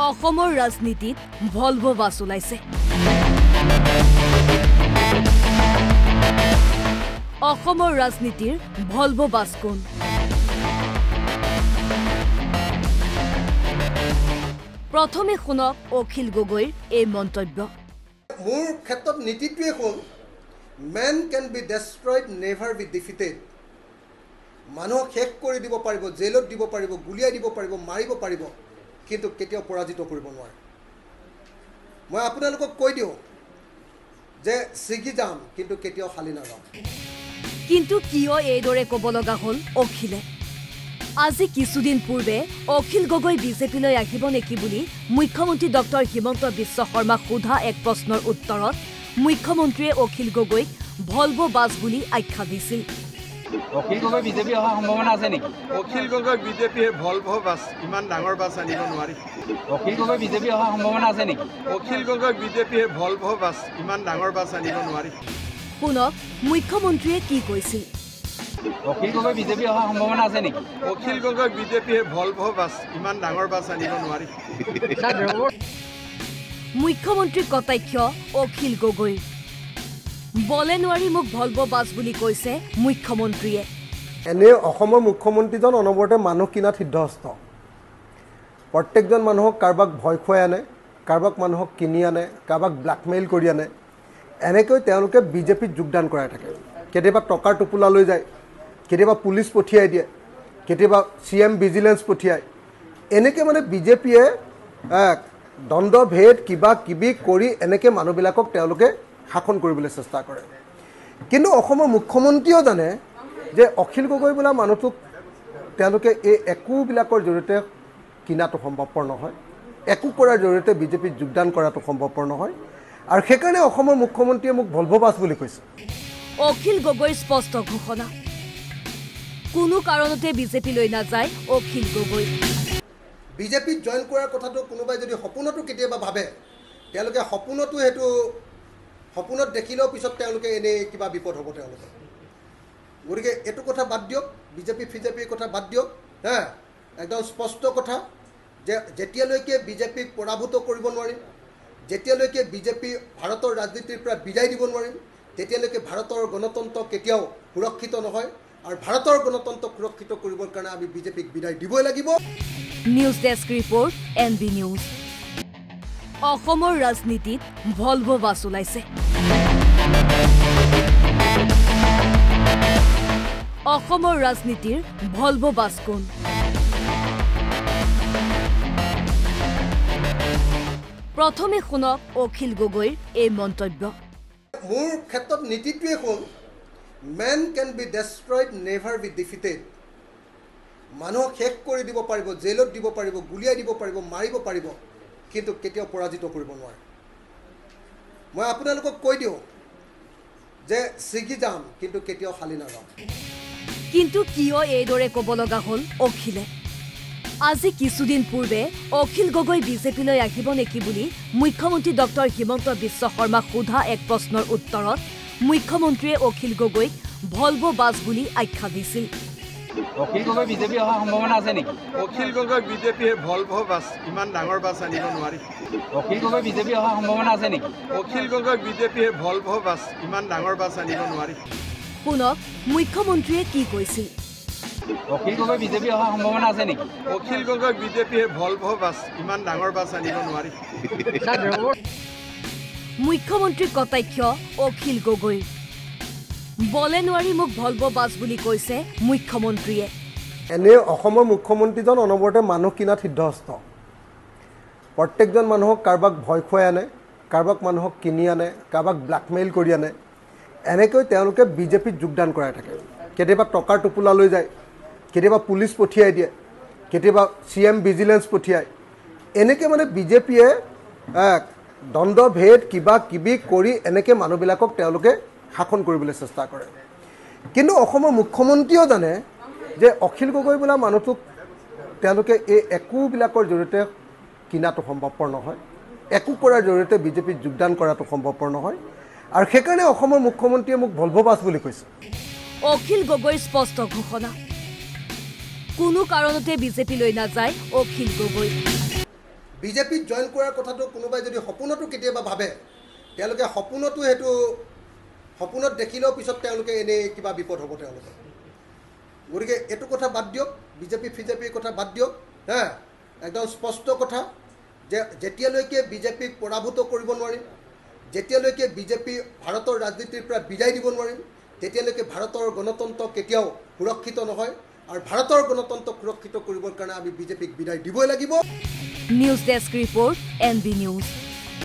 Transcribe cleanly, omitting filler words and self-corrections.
অসমৰ ৰাজনীতিত Volvo bus ওলাইছে। অসমৰ ৰাজনীতিৰ ভলভো বাছ কোন? প্ৰথমে শুনক অখিল গগৈৰ এই মন্তব্য। মোৰ ক্ষেত্ৰত নীতিটোৱে হ'ল man can be destroyed, never be defeated. মানুহক শেষ কৰি দিব পাৰিব, জেলত দিব পাৰিব, গুলিয়াই দিব পাৰিব, মাৰিব পাৰিব, কিন্তু কেতিয়াও পৰাজিত কৰিব নোৱাৰে। মই আপোনালোকক কৈ দিওঁ যে ছিগি যাম, কিন্তু কেতিয়াও খালি নাযাম। কিন্তু কিয় এইদৰে ক'ব লগা হ'ল অখিলে? আজি কিছুদিন পূৰ্বে অখিল গগৈ বিজেপিলৈ আহিব নেকি বুলি মুখ্যমন্ত্ৰী ডক্টৰ হিমন্ত বিশ্ব শৰ্মাক সোধা এক প্ৰশ্নৰ উত্তৰত মুখ্যমন্ত্ৰীয়ে অখিল গগৈক ভলভো বাছ বুলি আখ্যা দিছিল। অখিল গগৈ বিজেপি অহাৰ সম্ভাৱনা আছে নেকি? অখিল গগৈ বিজেপিয়ে ভলভো বাছ ইমান ডাঙৰ বাছ আনিব নোৱাৰি। অখিল গগৈ বিজেপি অহাৰ সম্ভাৱনা আছে নেকি? অখিল গগৈ বিজেপিয়ে ভলভো বাছ ইমান ডাঙৰ বাছ আনিব নোৱাৰি। শুনক মুখ্যমন্ত্ৰীয়ে কি কৈছিল। অখিল গগৈ বিজেপি অহাৰ সম্ভাৱনা আছে নেকি? অখিল গগৈ বিজেপিয়ে ভলভো বাছ ইমান ডাঙৰ বাছ আনিব নোৱাৰি। মুখ্যমন্ত্ৰীৰ কটাক্ষ অখিল গগৈ। বলে নোৱাৰি মোক ভলভো বাছ বুলি কৈছে মুখ্যমন্ত্ৰীয়ে। এনে অসমৰ মুখ্যমন্ত্ৰীজন অনবৰতে মানুহ কিনাত সিদ্ধহস্ত। প্ৰত্যেকজন মানুহক কাৰোবাক ভয় খুৱাই আনে, কাৰোবাক মানুহক কিনি আনে, কাৰোবাক ব্লেকমেইল কৰি আনে। এনেকৈ তেওঁলোকে বিজেপিত যোগদান কৰাই থাকে। কেতিয়াবা টকাৰ টোপোলা লৈ যায়, কেতিয়াবা পুলিচ পঠিয়াই দিয়ে, কেতিয়াবা CM ভিজিলেন্স পঠিয়ায়। এনেকৈ মানে বিজেপিয়ে দ্বন্দ্ব ভেদ কিবা কিবি কৰি এনেকৈ মানুহবিলাকক তেওঁলোকে শাসন কৰিবলৈ চেষ্টা কৰে। কিন্তু অসমৰ মুখ্যমন্ত্ৰীও জানে যে অখিল গগৈ বোলা মানুহটোক তেওঁলোকে এই একোবিলাকৰ জৰিয়তে কিনাটো সম্ভৱপৰ নহয়, একো কৰাৰ জৰিয়তে বিজেপিত যোগদান কৰাটো সম্ভৱপৰ নহয়। আৰু সেইকাৰণে অসমৰ মুখ্যমন্ত্ৰীয়ে মোক ভলভো বাছ বুলি কৈছে। অখিল গগৈৰ স্পষ্ট ঘোষণা, কোনো কাৰণতে বিজেপিলৈ নাযায় অখিল গগৈ। বিজেপিত জইন কৰাৰ কথাটো কোনোবাই যদি সপোনতো কেতিয়াবা ভাবে, তেওঁলোকে সপোনতো সেইটো সপোনত দেখিলেও পিছত তেওঁলোকে এনেই কিবা বিপদ হ'ব তেওঁলোকে। গতিকে এইটো কথা বাদ দিয়ক, বিজেপিৰ কথা বাদ দিয়ক। একদম স্পষ্ট কথা যে যেতিয়ালৈকে বিজেপিক পৰাভূত কৰিব নোৱাৰিম, যেতিয়ালৈকে বিজেপি ভাৰতৰ ৰাজনীতিৰ পৰা বিদায় দিব নোৱাৰিম, তেতিয়ালৈকে ভাৰতৰ গণতন্ত্ৰ কেতিয়াও সুৰক্ষিত নহয়। আৰু ভাৰতৰ গণতন্ত্ৰ সুৰক্ষিত কৰিবৰ কাৰণে আমি বিজেপিক বিদায় দিবই লাগিব। News desk report NB news. অসমৰ ৰাজনীতিত ভলভো বাছ ওলাইছে। অসমৰ ৰাজনীতিৰ ভলভো বাছ কোন? প্ৰথমে শুনক অখিল গগৈৰ এই মন্তব্য। মোৰ ক্ষেত্ৰত নীতিটোৱে হ'ল man can be destroyed, never be defeated. মানুহক শেষ কৰি দিব পাৰিব, জেলত দিব পাৰিব, গুলিয়াই দিব পাৰিব, মাৰিব পাৰিব, কিন্তু কেতিয়াও পৰাজিত কৰিব নোৱাৰে। মই আপোনালোকক কৈ দিওঁ যে ছিগি যাম, কিন্তু কেতিয়াও খালি নাযাম। কিন্তু কিয় এইদৰে ক'ব লগা হ'ল অখিলে? আজি কিছুদিন পূৰ্বে অখিল গগৈ বিজেপিলৈ আহিব নেকি বুলি মুখ্যমন্ত্ৰী ডক্টৰ হিমন্ত বিশ্ব শৰ্মাক সোধা এক প্ৰশ্নৰ উত্তৰত মুখ্যমন্ত্ৰীয়ে অখিল গগৈক ভলভো বাছ বুলি আখ্যা দিছিল। অখিল গগৈ বিজেপি অহাৰ সম্ভাৱনা আছে নেকি? অখিল গগৈ বিজেপিয়ে ভলভো বাছ ইমান ডাঙৰ বাছ আনিব নোৱাৰি। অখিল গগৈ বিজেপি অহাৰ সম্ভাৱনা আছে নেকি? অখিল গগৈ বিজেপিয়ে ভলভো বাছ ইমান ডাঙৰ বাছ আনিব নোৱাৰি। শুনক মুখ্যমন্ত্ৰীয়ে কি কৈছিল। অখিল গগৈ বিজেপি অহাৰ সম্ভাৱনা আছে নেকি? অখিল গগৈ বিজেপিয়ে ভলভো বাছ ইমান ডাঙৰ বাছ আনিব নোৱাৰি। মুখ্যমন্ত্ৰীৰ কটাক্ষ অখিল গগৈ। বলে নোৱাৰি মোক ভলভো বাছ বুলি কৈছে মুখ্যমন্ত্ৰীয়ে। এনে অসমৰ মুখ্যমন্ত্ৰীজন অনবৰতে মানুহ কিনাত সিদ্ধহস্ত। প্ৰত্যেকজন মানুহক কাৰোবাক ভয় খুৱাই আনে, কাৰোবাক মানুহক কিনি আনে, কাৰোবাক ব্লেকমেইল কৰি আনে। এনেকৈ তেওঁলোকে বিজেপিত যোগদান কৰাই থাকে। কেতিয়াবা টকাৰ টোপোলা লৈ যায়, কেতিয়াবা পুলিচ পঠিয়াই দিয়ে, কেতিয়াবা CM ভিজিলেন্স পঠিয়ায়। এনেকৈ মানে বিজেপিয়ে দ্বন্দ্ব ভেদ কিবা কিবি কৰি এনেকৈ মানুহবিলাকক তেওঁলোকে শাসন কৰিবলৈ চেষ্টা কৰে। কিন্তু অসমৰ মুখ্যমন্ত্ৰীও জানে যে অখিল গগৈ বোলা মানুহটোক তেওঁলোকে এই একোবিলাকৰ জৰিয়তে কিনাটো সম্ভৱপৰ নহয়, একো কৰাৰ জৰিয়তে বিজেপিত যোগদান কৰাটো সম্ভৱপৰ নহয়। আৰু সেইকাৰণে অসমৰ মুখ্যমন্ত্ৰীয়ে মোক ভলভো বাছ বুলি কৈছে। অখিল গগৈৰ স্পষ্ট ঘোষণা, কোনো কাৰণতে বিজেপিলৈ নাযায় অখিল গগৈ। বিজেপিত জইন কৰাৰ কথাটো কোনোবাই যদি সপোনতো কেতিয়াবা ভাবে তেওঁলোকে সপোনতো হেতু সপোনত দেখিলেও পিছত তেওঁলোকে এনেই কিবা বিপদ হ'ব তেওঁলোকৰ গতিকে এটো কথা বাদ দিয়ক বিজেপিৰ কথা বাদ দিয়ক হ্যাঁ একদম স্পষ্ট কথা যে যেতিয়ালৈকে বিজেপিক পৰাভূত কৰিব নোৱাৰিম যেতিয়ালৈকে বিজেপি ভাৰতৰ ৰাজনীতিৰ পৰা বিদায় দিব নোৱাৰিম তেতিয়ালৈকে ভাৰতৰ গণতন্ত্ৰ কেতিয়াও সুৰক্ষিত নহয় আৰু ভাৰতৰ গণতন্ত্ৰ সুৰক্ষিত কৰিবৰ কাৰণে আমি বিজেপিক বিদায় দিবই লাগিব news desk report NB news